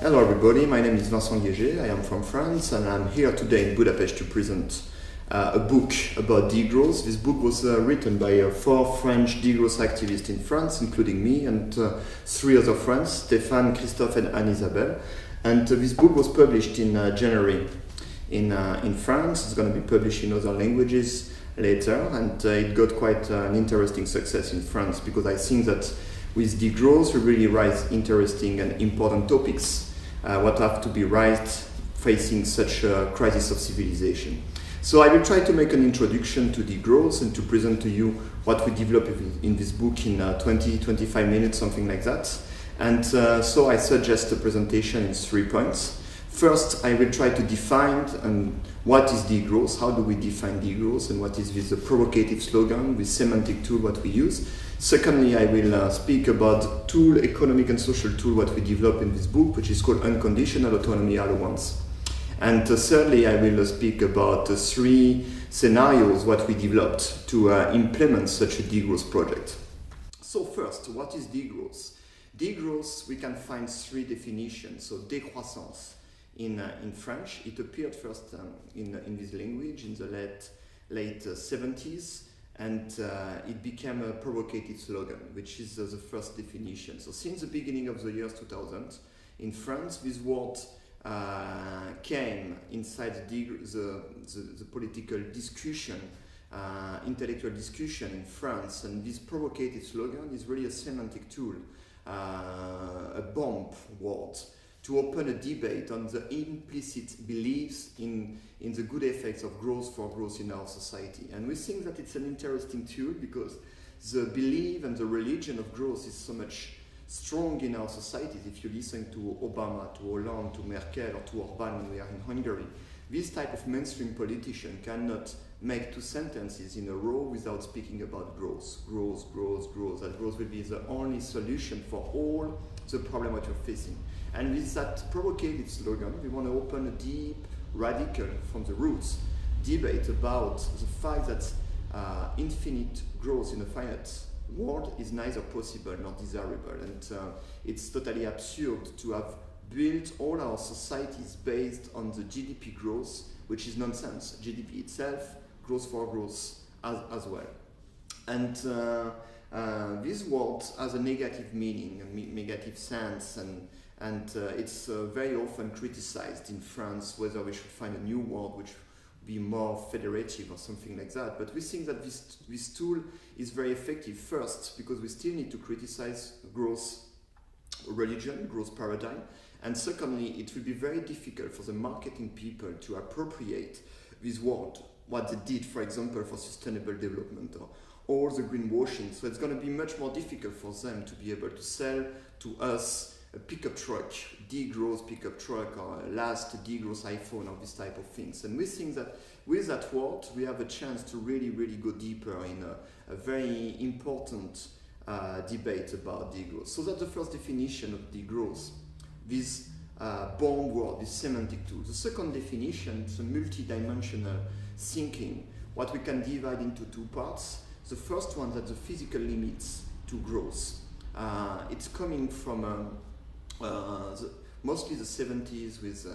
Hello everybody, my name is Vincent Liegey, I am from France and I'm here today in Budapest to present a book about degrowth. This book was written by 4 French degrowth activists in France, including me and 3 other friends, Stéphane, Christophe and Anne-Isabelle. And this book was published in January in France. It's going to be published in other languages later, and it got quite an interesting success in France because I think that with degrowth we really raise interesting and important topics what have to be raised facing such a crisis of civilization. So I will try to make an introduction to degrowth and to present to you what we develop in this book in 20-25 minutes, something like that. And so I suggest a presentation in 3 points. First, I will try to define what is degrowth, how do we define degrowth, and what is this provocative slogan, this semantic tool what we use. Secondly, I will speak about tool, economic and social tool what we develop in this book, which is called Unconditional Autonomy Allowance. And thirdly, I will speak about 3 scenarios what we developed to implement such a degrowth project. So first, what is degrowth? Degrowth, we can find 3 definitions. So décroissance in French. It appeared first in this language in the late 70s, and it became a provocative slogan, which is the first definition. So since the beginning of the year 2000, in France, this word came inside the political discussion, intellectual discussion in France, and this provocative slogan is really a semantic tool, a bomb word, to open a debate on the implicit beliefs in the good effects of growth for growth in our society. And we think that it's an interesting tool because the belief and the religion of growth is so much strong in our societies. If you listen to Obama, to Hollande, to Merkel or to Orban when we are in Hungary, this type of mainstream politician cannot make 2 sentences in a row without speaking about growth. Growth, growth, growth. That growth will be the only solution for all the problem that you're facing. And with that provocative slogan, we want to open a deep, radical, from the roots, debate about the fact that infinite growth in a finite world is neither possible nor desirable. And it's totally absurd to have built all our societies based on the GDP growth, which is nonsense. GDP itself, growth for growth as well. And this word has a negative meaning, a negative sense, and it's very often criticized in France whether we should find a new word which would be more federative or something like that. But we think that this tool is very effective, first because we still need to criticize growth religion, growth paradigm, and secondly it will be very difficult for the marketing people to appropriate this word, what they did, for example, for sustainable development or the greenwashing. So it's going to be much more difficult for them to be able to sell to us a pickup truck, degrowth pickup truck, or a last degrowth iPhone, or this type of things. And we think that with that word, we have a chance to really, really go deeper in a very important debate about degrowth. So that's the first definition of degrowth, this bomb word, this semantic tool. The second definition is a multidimensional thinking, what we can divide into 2 parts. The first one, that's the physical limits to growth. It's coming from mostly the 70s with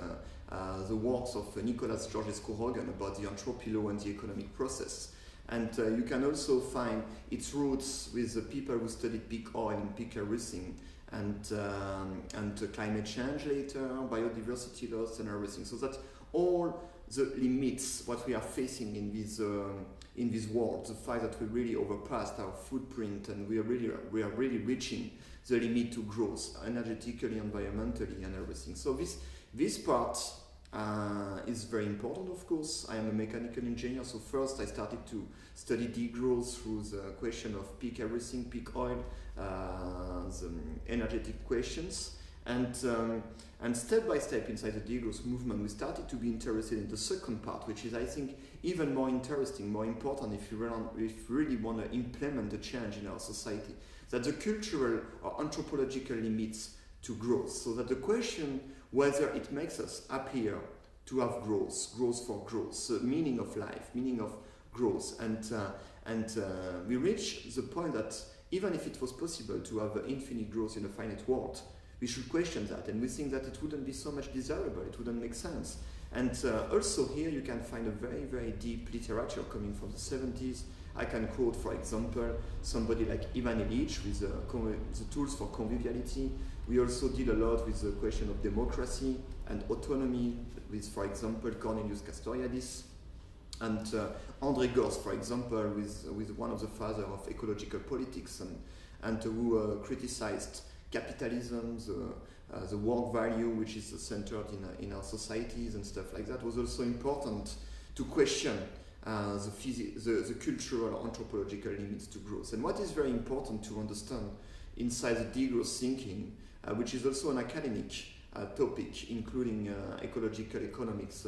the works of Nicholas Georgescu-Roegen about the entropy law and the economic process. And you can also find its roots with the people who studied peak oil and peak everything, and climate change later, biodiversity loss and everything. So that's all the limits what we are facing in this world, the fact that we really overpassed our footprint and we are really reaching the limit to growth, energetically, environmentally, and everything. So this part is very important, of course. I am a mechanical engineer, so first I started to study degrowth through the question of peak everything, peak oil, the energetic questions. And step by step inside the degrowth movement, we started to be interested in the second part, which is, I think, even more interesting, more important if you really want to implement the change in our society, that the cultural or anthropological limits to growth. So that the question whether it makes us happier to have growth for growth, the meaning of life, meaning of growth, and we reach the point that even if it was possible to have infinite growth in a finite world, we should question that, and we think that it wouldn't be so much desirable, it wouldn't make sense. And also here you can find a very, very deep literature coming from the 70s. I can quote, for example, somebody like Vincent Liegey with the tools for conviviality. We also did a lot with the question of democracy and autonomy with, for example, Cornelius Castoriadis. And André Gorz, for example, with one of the fathers of ecological politics, and who criticized capitalism, the work value which is centered in our societies and stuff like that, was also important to question the cultural or anthropological limits to growth. And what is very important to understand inside the degrowth thinking, which is also an academic topic, including ecological economics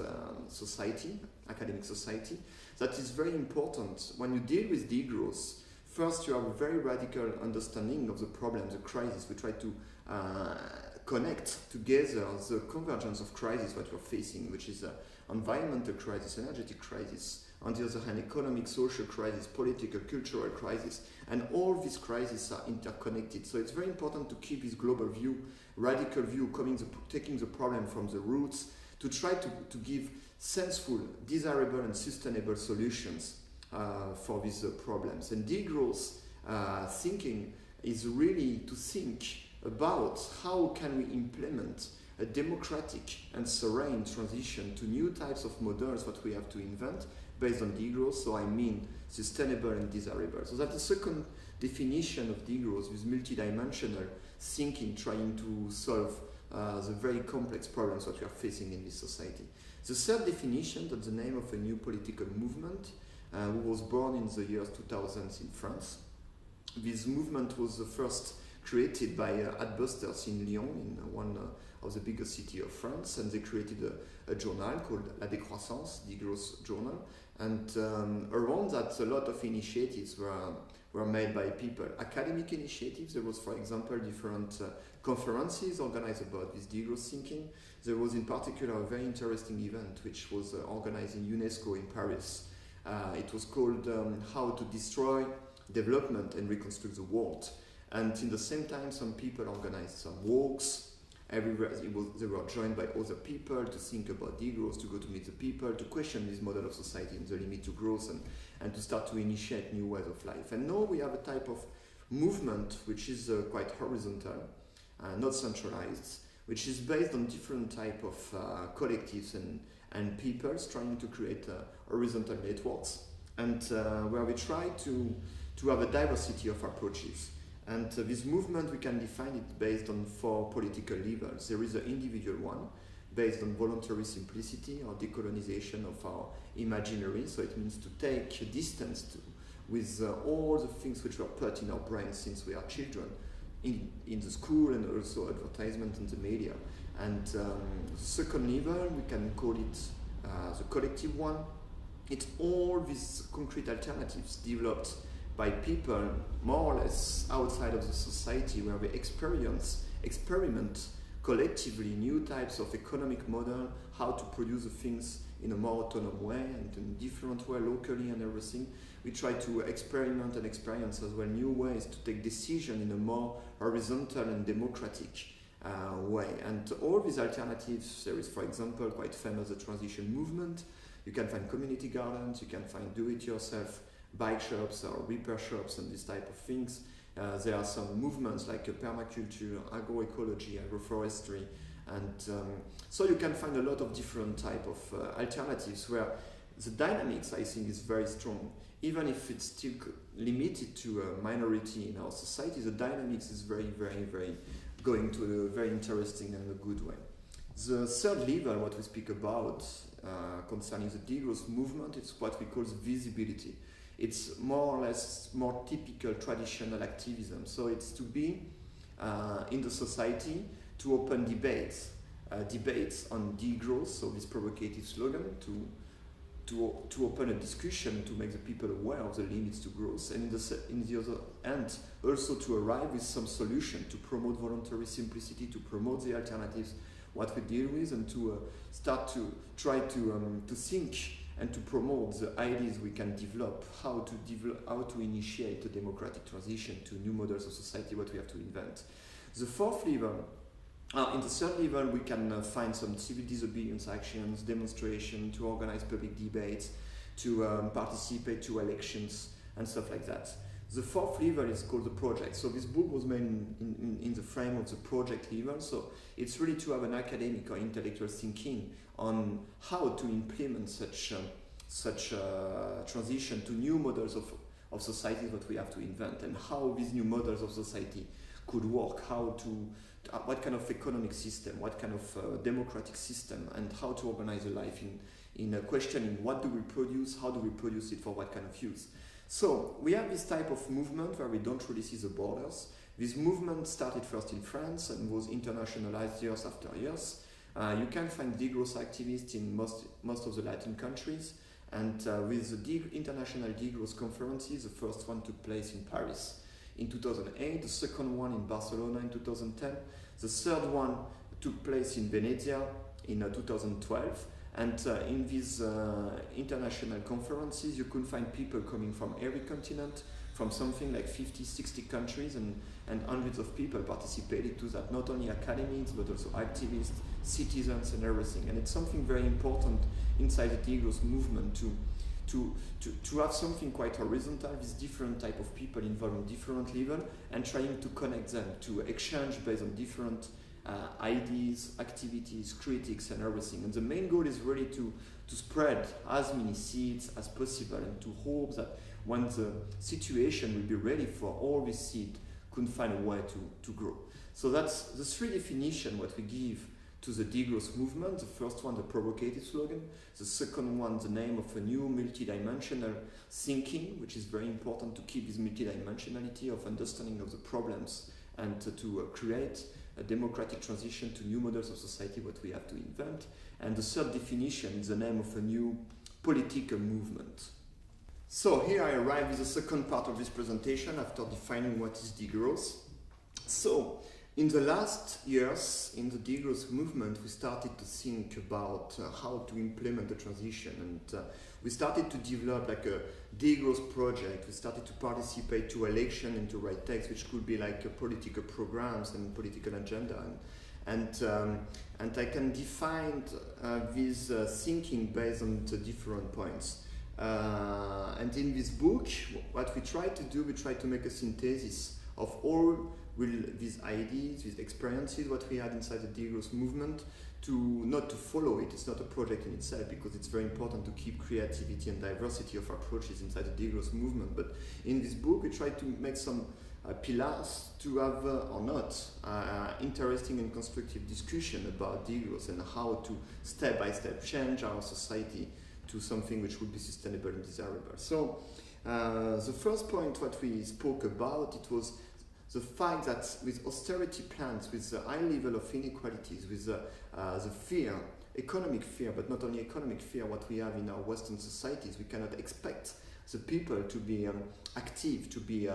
society, academic society, that is very important when you deal with degrowth. First, you have a very radical understanding of the problem, the crisis. We try to connect together the convergence of crises that we're facing, which is environmental crisis, energetic crisis, on the other hand, economic, social crisis, political, cultural crisis, and all these crises are interconnected. So it's very important to keep this global view, radical view, taking the problem from the roots, to try to give senseful, desirable, and sustainable solutions for these problems. And degrowth thinking is really to think about how can we implement a democratic and serene transition to new types of models that we have to invent based on degrowth. So I mean sustainable and desirable. So that's the second definition of degrowth, with multidimensional thinking, trying to solve the very complex problems that we are facing in this society. The third definition, that's the name of a new political movement who was born in the years 2000 in France. This movement was the first created by adbusters in Lyon, in one of the biggest cities of France, and they created a journal called La Décroissance, Degrowth Journal, and around that a lot of initiatives were made by people. Academic initiatives, there was, for example, different conferences organized about this degrowth thinking. There was in particular a very interesting event which was organized in UNESCO in Paris. It was called How to Destroy Development and Reconstruct the World. And in the same time, some people organized some walks everywhere. They were joined by other people to think about degrowth, to go to meet the people, to question this model of society and the limit to growth, and to start to initiate new ways of life. And now we have a type of movement which is quite horizontal, not centralized, which is based on different type of collectives and peoples trying to create horizontal networks, and where we try to have a diversity of approaches. And this movement, we can define it based on 4 political levels. There is an individual one, based on voluntary simplicity or decolonization of our imaginary. So it means to take a distance with all the things which were put in our brains since we are children, in the school and also advertisement in the media. And the second level, we can call it the collective one. It's all these concrete alternatives developed by people more or less outside of the society, where we experiment collectively new types of economic model, how to produce the things in a more autonomous way and in a different way locally and everything. We try to experiment and experience as well new ways to take decision in a more horizontal and democratic way. And all these alternatives, there is, for example, quite famous the transition movement. You can find community gardens, you can find do-it-yourself bike shops or repair shops and this type of things. There are some movements like permaculture, agroecology, agroforestry, and so you can find a lot of different type of alternatives where the dynamics, I think, is very strong. Even if it's still limited to a minority in our society, the dynamics is very, very, very going to a very interesting and a good way. The third level, what we speak about concerning the degrowth movement, it's what we call visibility. It's more or less more typical traditional activism. So it's to be in the society, to open debates on degrowth, so this provocative slogan, to open a discussion, to make the people aware of the limits to growth, and in the other hand, also to arrive with some solution to promote voluntary simplicity, to promote the alternatives, what we deal with, and to start to try to think and to promote the ideas we can develop, how to initiate a democratic transition to new models of society, what we have to invent. The fourth level, in the third level, we can find some civil disobedience actions, demonstration, to organize public debates, to participate to elections and stuff like that. The fourth level is called the project. So this book was made in the frame of the project level. So it's really to have an academic or intellectual thinking on how to implement such transition to new models of society that we have to invent, and how these new models of society could work, what kind of economic system, what kind of democratic system, and how to organize a life in questioning what do we produce, how do we produce it, for what kind of use. So we have this type of movement where we don't really see the borders. This movement started first in France and was internationalized years after years. You can find degrowth activists in most of the Latin countries, and with the international degrowth conferences, the first one took place in Paris in 2008, the second one in Barcelona in 2010, the third one took place in Venezia in 2012. And in these international conferences, you could find people coming from every continent, from something like 50, 60 countries, and hundreds of people participated to that, not only academics, but also activists, citizens, and everything. And it's something very important inside the degrowth movement to have something quite horizontal, with different type of people involved in different level, and trying to connect them, to exchange based on different ideas, activities, critics, and everything. And the main goal is really to spread as many seeds as possible, and to hope that when the situation will be ready for all these seeds, could find a way to grow. So that's the three definitions what we give to the degrowth movement. The first one, the provocative slogan. The second one, the name of a new multidimensional thinking, which is very important to keep this multidimensionality of understanding of the problems, and to create a democratic transition to new models of society, what we have to invent. And the third definition is the name of a new political movement. So here I arrive with the second part of this presentation after defining what is degrowth. So in the last years, in the degrowth movement, we started to think about how to implement the transition, and we started to develop like a degrowth project. We started to participate to election and to write text, which could be like political programs and political agenda. And I can define this thinking based on the different points. And in this book, what we try to do, we try to make a synthesis of all these ideas, these experiences, what we had inside the degrowth movement, not to follow it. It's not a project in itself, because it's very important to keep creativity and diversity of approaches inside the degrowth movement. But in this book, we try to make some pillars to have or not interesting and constructive discussion about degrowth, and how to step by step change our society to something which would be sustainable and desirable. So the first point what we spoke about, it was the fact that with austerity plans, with the high level of inequalities, with the fear, economic fear, but not only economic fear, what we have in our Western societies, we cannot expect the people to be active, to be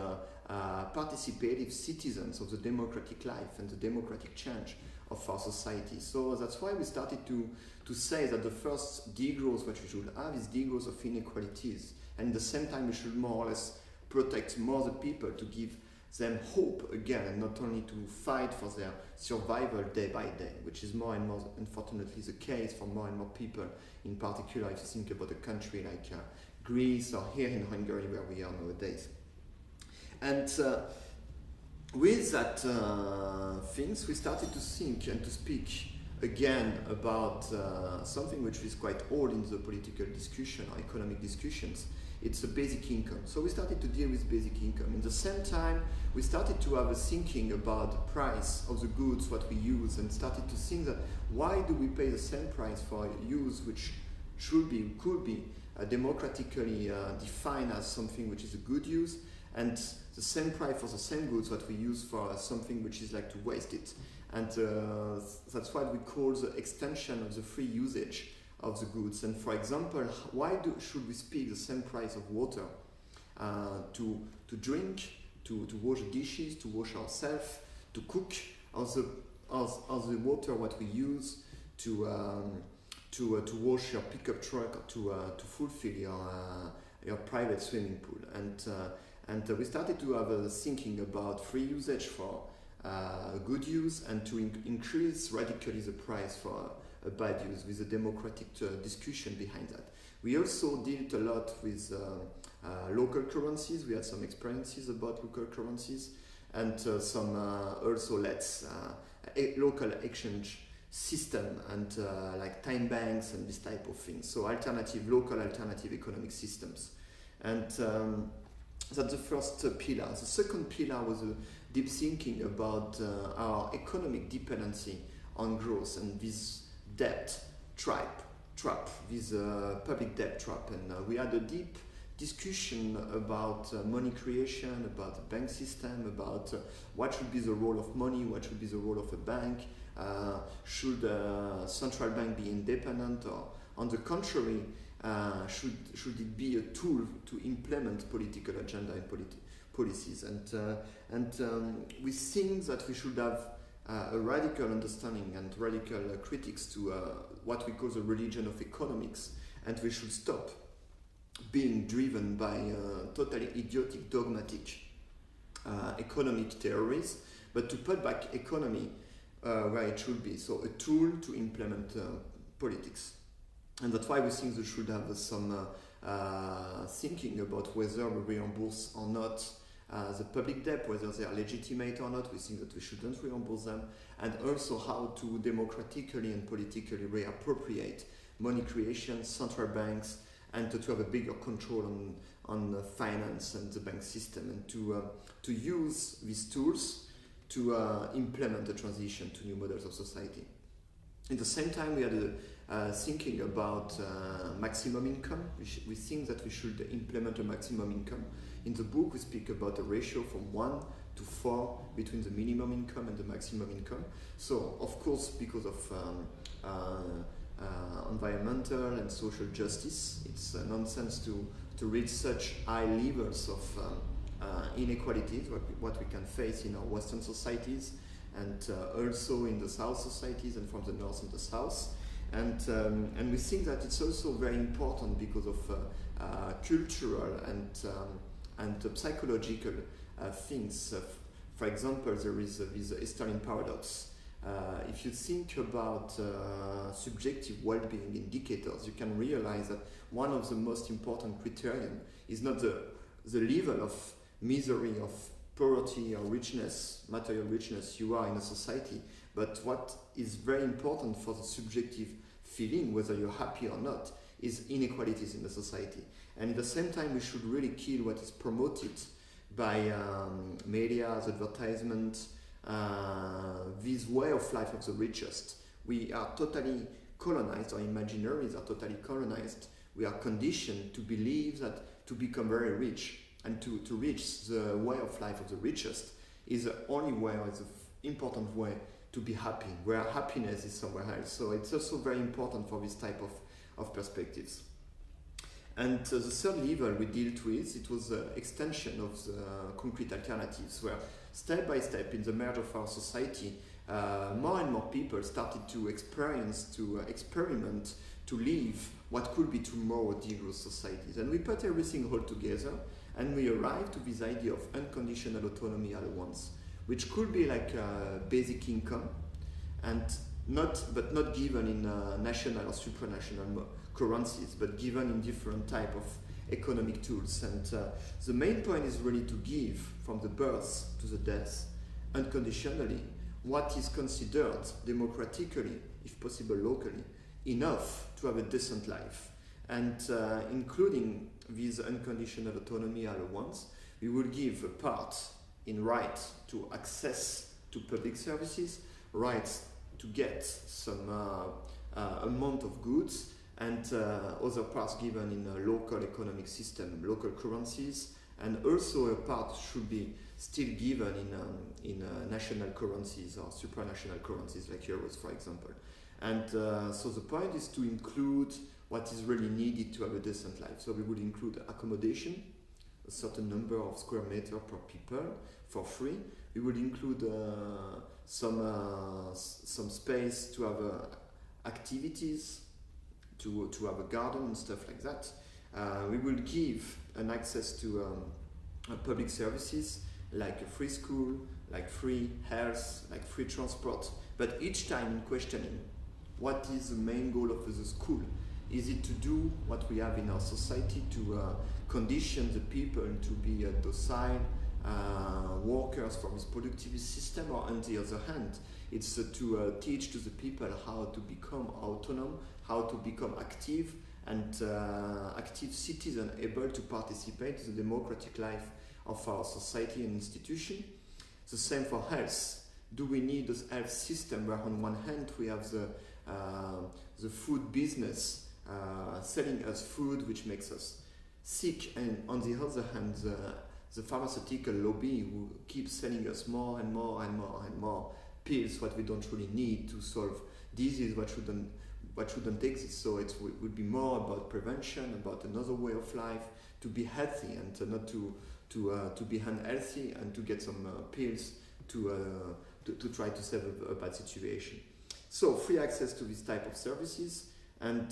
participative citizens of the democratic life and the democratic change of our society. So that's why we started to say that the first degrowth what we should have is degrowth of inequalities, and at the same time we should more or less protect more the people, to give them hope again, and not only to fight for their survival day by day, which is more and more unfortunately the case for more and more people, in particular if you think about a country like Greece, or here in Hungary where we are nowadays. And with that things, we started to think and to speak again about something which is quite old in the political discussion or economic discussions. It's a basic income. So we started to deal with basic income. In the same time, we started to have a thinking about the price of the goods, what we use, and started to think that why do we pay the same price for a use which could be democratically defined as something which is a good use, and the same price for the same goods that we use for something which is like to waste it. and that's what we call the extension of the free usage of the goods. And for example, why should we speak the same price of water to drink, to wash dishes, to wash ourselves, to cook, as the water what we use to wash your pickup truck or to fulfill your private swimming pool. And we started to have thinking about free usage for good use, and to increase radically the price for a bad use, with a democratic discussion behind that. We also dealt a lot with local currencies. We had some experiences about local currencies, and some also local exchange system, and like time banks and this type of thing. So local alternative economic systems. And that's the first pillar. The second pillar was deep thinking about our economic dependency on growth and this debt trap, this public debt trap. And we had a deep discussion about money creation, about the bank system, about what should be the role of money, what should be the role of a bank. Should a central bank be independent, or on the contrary, should it be a tool to implement political agenda and policies? And we think that we should have a radical understanding and radical critics to what we call the religion of economics, and we should stop being driven by totally idiotic, dogmatic economic theories, but to put back economy where it should be. So a tool to implement politics. And that's why we think we should have some thinking about whether we reimburse or not the public debt, whether they are legitimate or not. We think that we shouldn't reimburse them, and also how to democratically and politically reappropriate money creation, central banks, and to have a bigger control on finance and the bank system, and to use these tools to implement the transition to new models of society. At the same time, we had thinking about maximum income. We think that we should implement a maximum income. In the book, we speak about a ratio from 1 to 4 between the minimum income and the maximum income. So, of course, because of environmental and social justice, it's nonsense to reach such high levels of inequalities, what we can face in our Western societies, and also in the South societies, and from the North and the South. And we think that it's also very important because of cultural and psychological things. For example, there is this Eastern paradox. If you think about subjective well-being indicators, you can realize that one of the most important criterion is not the level of misery, of poverty or richness, material richness you are in a society, but what is very important for the subjective feeling, whether you're happy or not, is inequalities in the society. And at the same time, we should really kill what is promoted by media, advertisement, this way of life of the richest. We are totally colonized, our imaginaries are totally colonized. We are conditioned to believe that to become very rich and to reach the way of life of the richest is the only way, or is the important way to be happy, where happiness is somewhere else. So it's also very important for this type of perspectives. And the third level we dealt with, it was the extension of the concrete alternatives, where step by step in the merge of our society, more and more people started to experience, to experiment, to live what could be tomorrow degrowth societies. And we put everything all together, and we arrived to this idea of unconditional autonomy allowance, which could be like a basic income, and not given in national or supranational currencies, but given in different type of economic tools. And the main point is really to give, from the birth to the death, unconditionally, what is considered democratically, if possible locally, enough to have a decent life. And including this unconditional autonomy allowance, we will give a part in right to access to public services, rights to get some amount of goods, and other parts given in a local economic system, local currencies, and also a part should be still given in national currencies or supranational currencies like euros, for example. And so the point is to include what is really needed to have a decent life. So we would include accommodation, a certain number of square meters per people for free. We would include some space to have activities, to have a garden and stuff like that. We will give an access to public services like a free school, like free health, like free transport. But each time in questioning, what is the main goal of the school? Is it to do what we have in our society to condition the people to be docile workers for this productivist system, or on the other hand, it's to teach to the people how to become autonomous, how to become active and active citizen able to participate in the democratic life of our society and institution. The same for health. Do we need a health system where on one hand we have the food business selling us food which makes us sick, and on the other hand the pharmaceutical lobby who keeps selling us more and more and more and more pills what we don't really need to solve disease what shouldn't exist. So it would be more about prevention, about another way of life, to be healthy and not to be unhealthy and to get some pills to try to save a bad situation. So free access to this type of services, and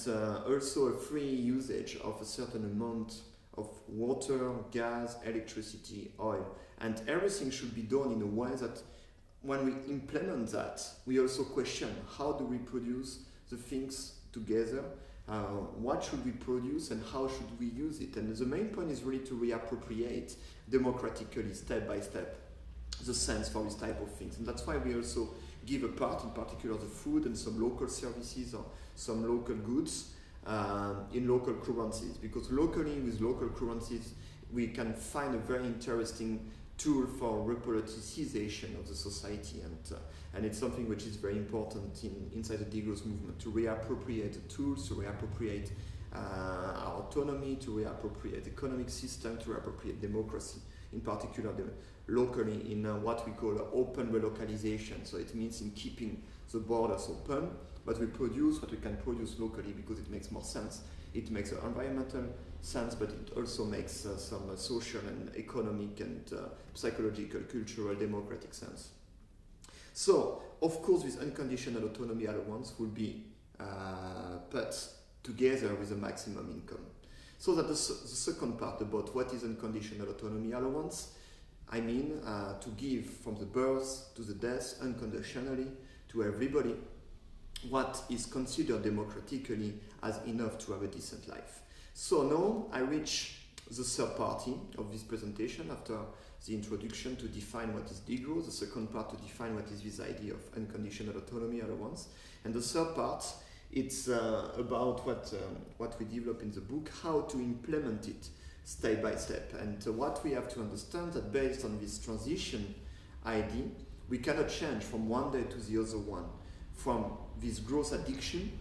also a free usage of a certain amount of water, gas, electricity, oil, and everything should be done in a way that when we implement that, we also question how do we produce the things together, what should we produce and how should we use it. And the main point is really to reappropriate democratically, step by step, the sense for this type of things. And that's why we also give a part, in particular the food and some local services or some local goods in local currencies, because locally with local currencies we can find a very interesting tool for repoliticization of the society, and it's something which is very important inside the degrowth movement, to reappropriate the tools, to reappropriate our autonomy, to reappropriate economic system, to reappropriate democracy, in particular locally in what we call open relocalization. So it means in keeping the borders open, but we produce what we can produce locally because it makes more sense. It makes an environmental sense, but it also makes some social and economic and psychological, cultural, democratic sense. So, of course, this unconditional autonomy allowance will be put together with a maximum income. So that the second part about what is unconditional autonomy allowance, I mean to give from the birth to the death unconditionally to everybody what is considered democratically as enough to have a decent life. So now I reach the third party of this presentation after the introduction to define what is degrowth, the second part to define what is this idea of unconditional autonomy allowance, and the third part it's about what we develop in the book, how to implement it step by step. And what we have to understand that based on this transition idea, we cannot change from one day to the other one, from this growth addiction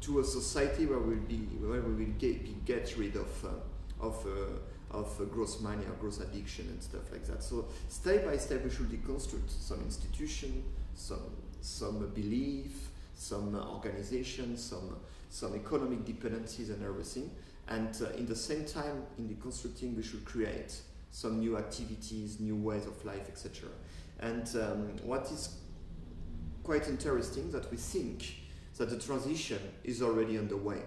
to a society where we will get rid of gross mania, gross addiction and stuff like that. So step by step we should deconstruct some institution, some belief, some organization, some economic dependencies and everything. And in the same time, in deconstructing, we should create some new activities, new ways of life, etc. And what is quite interesting that we think that the transition is already underway.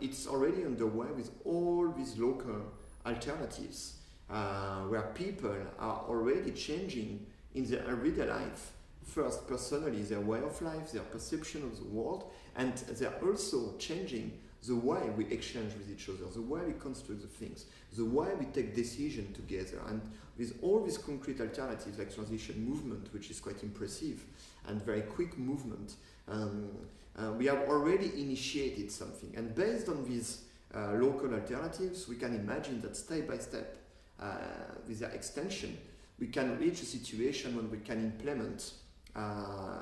It's already underway with all these local alternatives where people are already changing in their everyday life. First, personally, their way of life, their perception of the world, and they're also changing the way we exchange with each other, the way we construct the things, the way we take decisions together. And with all these concrete alternatives like transition movement, which is quite impressive, and very quick movement, we have already initiated something. And based on these local alternatives, we can imagine that step by step, with their extension, we can reach a situation when we can implement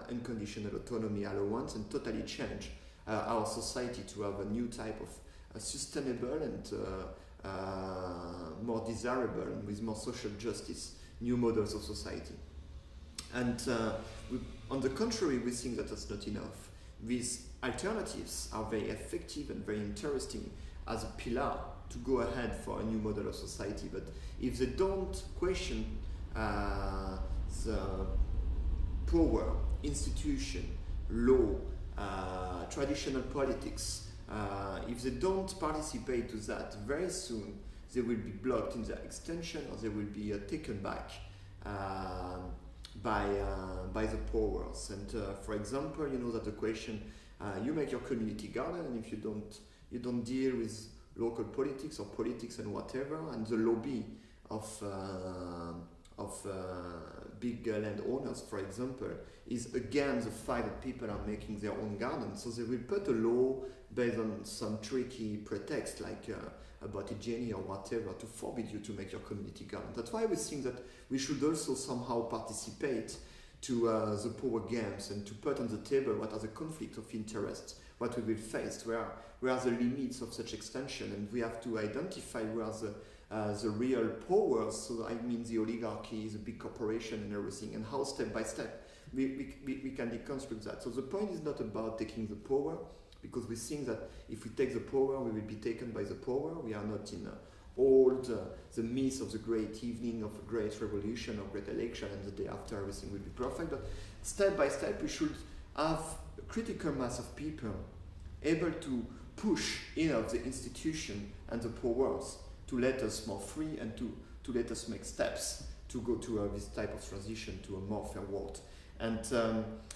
unconditional autonomy allowance and totally change our society to have a new type of sustainable and more desirable and with more social justice, new models of society. And on the contrary, we think that that's not enough. These alternatives are very effective and very interesting as a pillar to go ahead for a new model of society. But if they don't question the power, institution, law, traditional politics, if they don't participate to that, very soon they will be blocked in their extension, or they will be taken back by the powers. And for example, you know that the question, you make your community garden, and if you don't deal with local politics or politics and whatever, and the lobby of big landowners, for example, is again the fact that people are making their own gardens. So they will put a law based on some tricky pretext, like about hygiene or whatever, to forbid you to make your community garden. That's why we think that we should also somehow participate to the power games and to put on the table what are the conflicts of interest, what we will face, where are the limits of such extension, and we have to identify where are the real powers, so I mean the oligarchy, the big corporation and everything, and how step by step we can deconstruct that. So the point is not about taking the power, because we think that if we take the power, we will be taken by the power. We are not in the myth of the great evening, of a great revolution or great election, and the day after everything will be perfect. But step by step, we should have a critical mass of people able to push in of the institution and the powers to let us more free and to let us make steps to go to this type of transition to a more fair world. And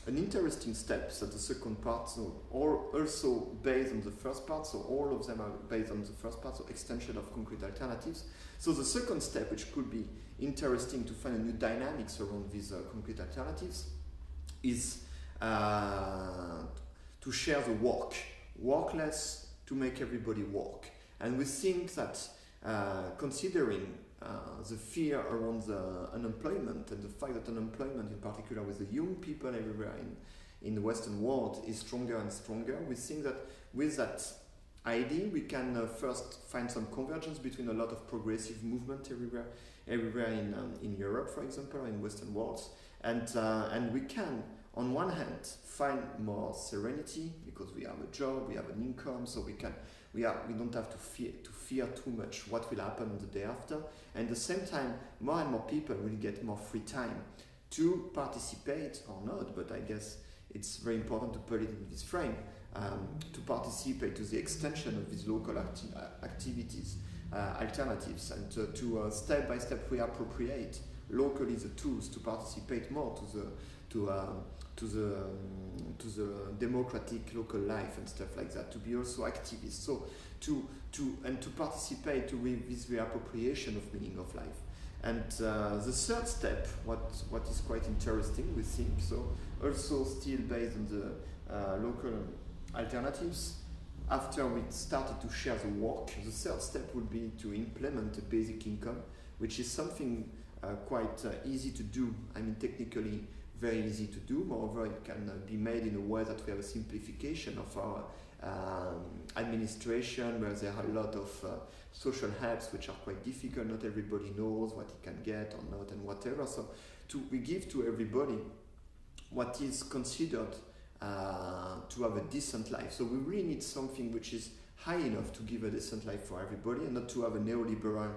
an interesting step, so the second part, so also based on the first part, so all of them are based on the first part, so extension of concrete alternatives. So the second step, which could be interesting to find a new dynamics around these concrete alternatives, is to share the work less to make everybody work. And we think that considering the fear around the unemployment and the fact that unemployment, in particular with the young people everywhere in the Western world, is stronger and stronger, we think that with that idea we can first find some convergence between a lot of progressive movement everywhere in Europe, for example, or in Western worlds, and we can, on one hand, find more serenity because we have a job, we have an income, so we don't have to fear too much what will happen the day after. And at the same time, more and more people will get more free time to participate or not, but I guess it's very important to put it in this frame, to participate to the extension of these local activities, alternatives, and to step by step reappropriate locally the tools to participate more to the democratic local life and stuff like that, to be also activists, so to participate to this reappropriation of meaning of life. And the third step, what is quite interesting, we think, so also still based on the local alternatives, after we started to share the work, the third step would be to implement a basic income, which is something quite easy to do. I mean, technically very easy to do. Moreover, it can be made in a way that we have a simplification of our administration, where there are a lot of social helps which are quite difficult. Not everybody knows what he can get or not and whatever. So we give to everybody what is considered to have a decent life. So we really need something which is high enough to give a decent life for everybody, and not to have a neoliberal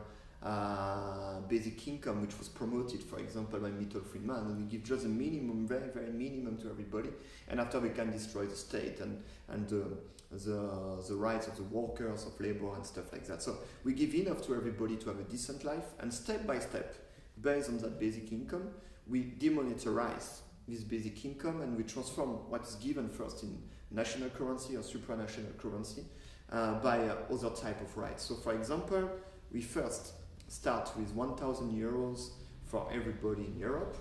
basic income which was promoted, for example, by Milton Friedman. And we give just a minimum, very, very minimum to everybody, and after we can destroy the state and the rights of the workers, of labor and stuff like that. So we give enough to everybody to have a decent life, and step by step, based on that basic income, we demonetarize this basic income, and we transform what is given first in national currency or supranational currency by other type of rights. So for example, we first start with 1,000 euros for everybody in Europe,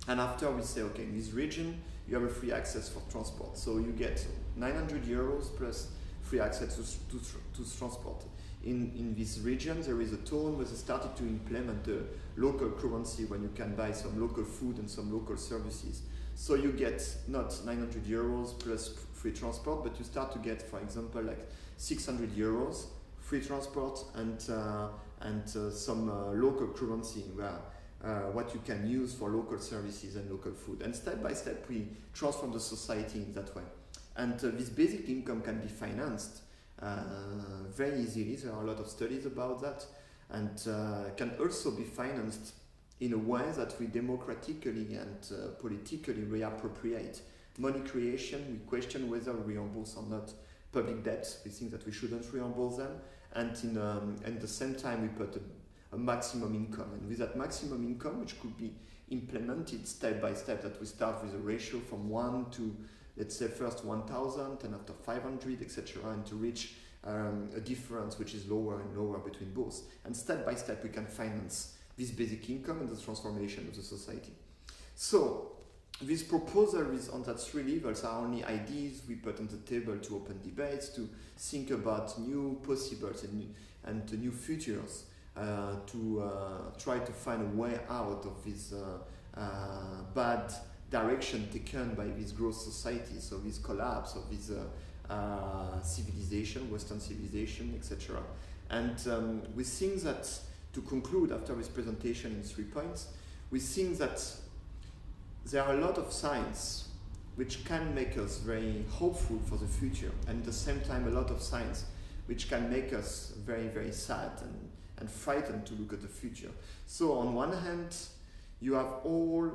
and after we say, okay, in this region you have a free access for transport, so you get 900 euros plus free access to transport. In this region there is a town where they started to implement the local currency, when you can buy some local food and some local services. So you get not 900 euros plus free transport, but you start to get, for example, like 600 euros free transport, and some local currency where what you can use for local services and local food. And step by step we transform the society in that way. And this basic income can be financed very easily. There are a lot of studies about that, and can also be financed in a way that we democratically and politically reappropriate. Money creation, we question whether we reimburse or not public debts. We think that we shouldn't reimburse them, and at the same time we put a maximum income, and with that maximum income, which could be implemented step by step, that we start with a ratio from 1 to, let's say, first 1,000 and after 500, etc., and to reach a difference which is lower and lower between both. And step by step we can finance this basic income and the transformation of the society. So this proposal is on that 3 levels are only ideas we put on the table to open debates, to think about new possibles and new futures, to try to find a way out of this bad direction taken by this growth society, so this collapse of this civilization, Western civilization, etc. And we think that, to conclude after this presentation in 3 points, we think that there are a lot of signs which can make us very hopeful for the future, and at the same time a lot of signs which can make us very, very sad and frightened to look at the future. So on one hand, you have all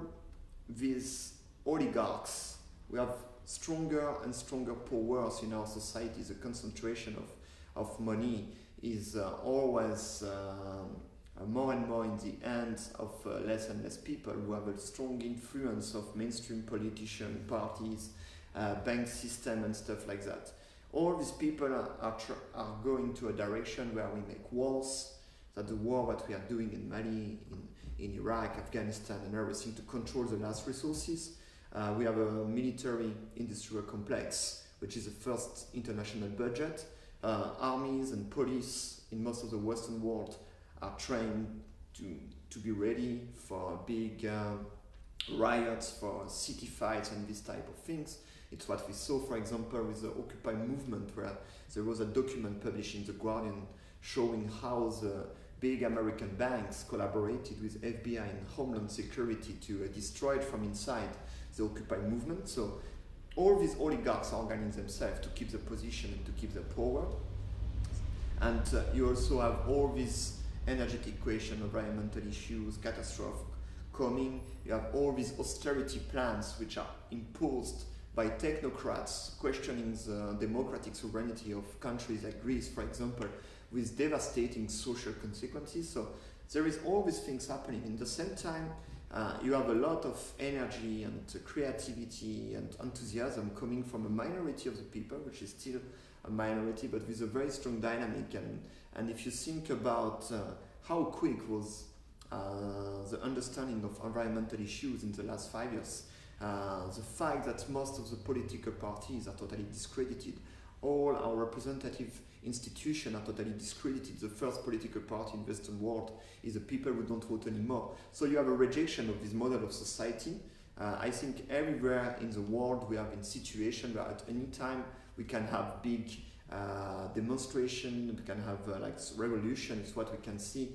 these oligarchs. We have stronger and stronger powers in our society. The concentration of money is always more and more in the hands of less and less people who have a strong influence of mainstream politician parties, bank system and stuff like that. All these people are going to a direction where we make wars, that the war that we are doing in Mali, in Iraq, Afghanistan and everything to control the last resources. We have a military industrial complex, which is the first international budget. Armies and police in most of the Western world are trained to be ready for big riots, for city fights and this type of things. It's what we saw, for example, with the Occupy movement, where there was a document published in The Guardian showing how the big American banks collaborated with FBI and Homeland Security to destroy it from inside the Occupy movement. So all these oligarchs are organizing themselves to keep the position and to keep the power. And you also have all these energetic equation, environmental issues, catastrophe coming. You have all these austerity plans which are imposed by technocrats questioning the democratic sovereignty of countries like Greece, for example, with devastating social consequences. So there is all these things happening. At the same time, you have a lot of energy and creativity and enthusiasm coming from a minority of the people, which is still a minority, but with a very strong dynamic. And if you think about how quick was the understanding of environmental issues in the last 5 years, the fact that most of the political parties are totally discredited, all our representative institutions are totally discredited. The first political party in the Western world is the people who don't vote anymore. So you have a rejection of this model of society. I think everywhere in the world we have in situation where at any time we can have big demonstration, we can have like revolution. It's what we can see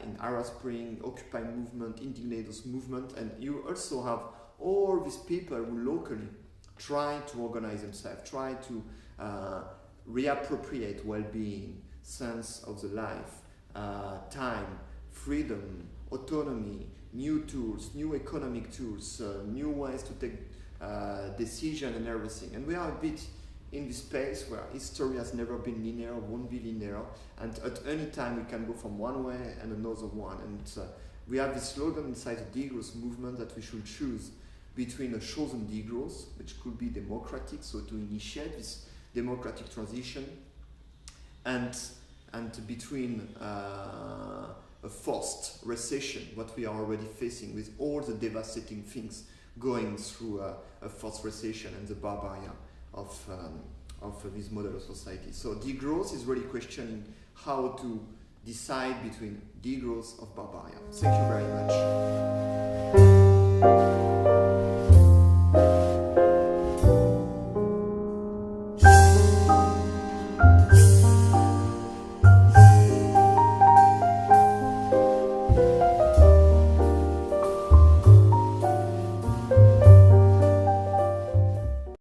in Arab Spring, Occupy movement, Indignados movement, and you also have all these people who locally try to organize themselves, try to reappropriate well-being, sense of the life, time, freedom, autonomy, new tools, new economic tools, new ways to take decision and everything. And we are a bit in this space where history has never been linear, won't be linear, and at any time we can go from one way and another one. And we have this slogan inside the degrowth movement that we should choose between a chosen degrowth, which could be democratic, so to initiate this democratic transition, and between a forced recession, what we are already facing with all the devastating things going through a forced recession and the barbaria of this model of society. So degrowth is really questioning how to decide between degrowth of barbaria. Thank you very much.